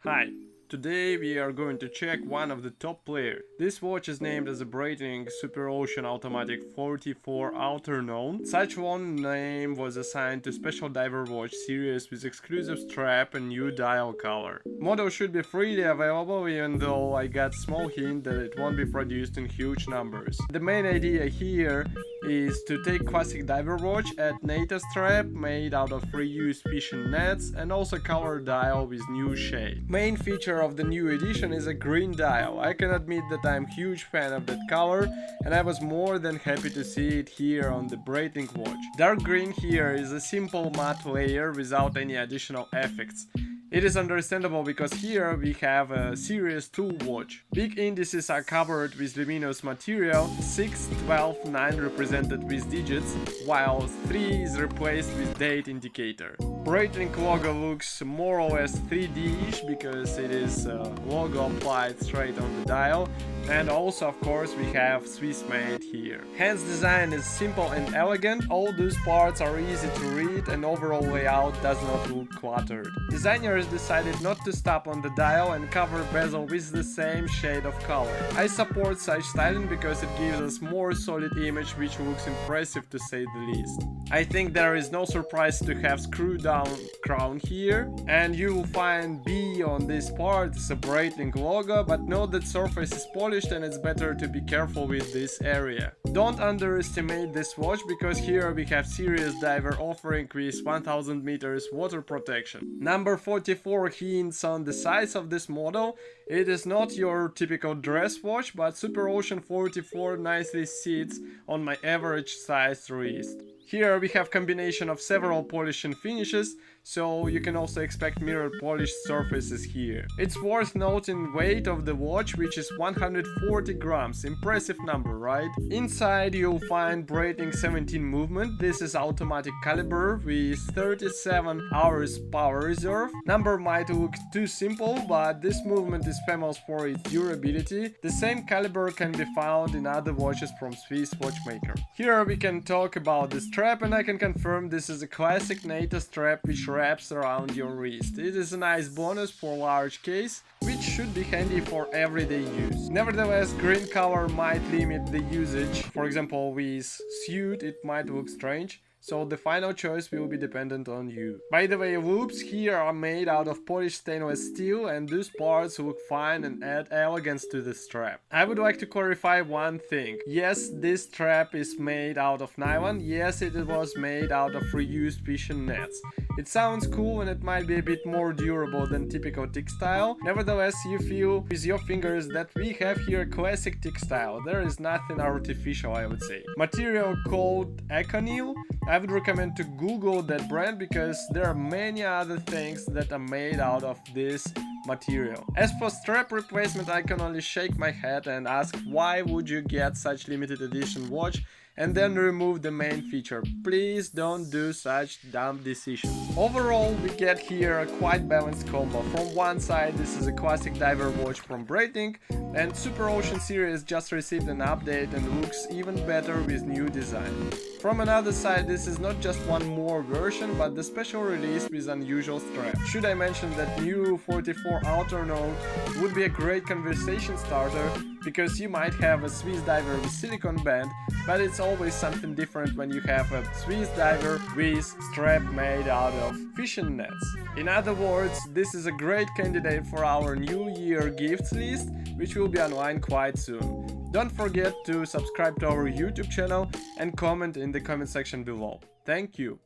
Hi, today we are going to check one of the top players. This watch is named as a Breitling Super Ocean Automatic 44 Outer Known. Such one name was assigned to Special Diver Watch series with exclusive strap and new dial color. Model should be freely available, even though I got small hint that it won't be produced in huge numbers. The main idea here is to take classic diver watch, add NATO strap made out of reused fishing nets, and also color dial with new shade. Main feature of the new edition is a green dial. I can admit that I'm a huge fan of that color, and I was more than happy to see it here on the Breitling watch. Dark green here is a simple matte layer without any additional effects. It is understandable because here we have a Series 2 watch. Big indices are covered with luminous material, 6, 12, 9 represented with digits, while 3 is replaced with date indicator. Breitling logo looks more or less 3D-ish because it is a logo applied straight on the dial, and also of course we have Swiss made here. Hence design is simple and elegant, all those parts are easy to read and overall layout does not look cluttered. Designers decided not to stop on the dial and cover bezel with the same shade of color. I support such styling because it gives us more solid image which looks impressive to say the least. I think there is no surprise to have screw down crown here, and you will find B on this part is a Breitling logo, but note that surface is polished and it's better to be careful with this area. Don't underestimate this watch because here we have serious diver offering with 1000 meters water protection. Number 44 hints on the size of this model. It is not your typical dress watch, but Super Ocean 44 nicely sits on my average sized wrist. Here we have combination of several polishing finishes, so you can also expect mirror polished surfaces here. It's worth noting weight of the watch, which is 140 grams, impressive number, right? Inside you'll find Breitling 17 movement. This is automatic caliber with 37 hours power reserve. Number might look too simple, but this movement is famous for its durability. The same caliber can be found in other watches from Swiss watchmaker. Here we can talk about the strap, and I can confirm this is a classic NATO strap which wraps around your wrist. It is a nice bonus for large case, which should be handy for everyday use. Nevertheless, green color might limit the usage. For example, with suit it might look strange, so the final choice will be dependent on you. By the way, loops here are made out of polished stainless steel, and those parts look fine and add elegance to the strap. I would like to clarify one thing. Yes, this strap is made out of nylon. Yes, it was made out of reused fishing nets. It sounds cool and it might be a bit more durable than typical textile. Nevertheless, you feel with your fingers that we have here classic textile. There is nothing artificial, I would say. Material called Econyl. I would recommend to Google that brand because there are many other things that are made out of this material. As for strap replacement, I can only shake my head and ask why would you get such limited edition watch and then remove the main feature. Please don't do such dumb decisions. Overall, we get here a quite balanced combo. From one side, this is a classic diver watch from Breitling, and Super Ocean series just received an update and looks even better with new design. From another side, this is not just one more version, but the special release with unusual strap. Should I mention that new 44 Outer Known would be a great conversation starter, because you might have a Swiss diver with silicone band, but it's always something different when you have a Swiss diver with strap made out of fishing nets. In other words, this is a great candidate for our New Year gifts list, which will be online quite soon. Don't forget to subscribe to our YouTube channel and comment in the comment section below. Thank you.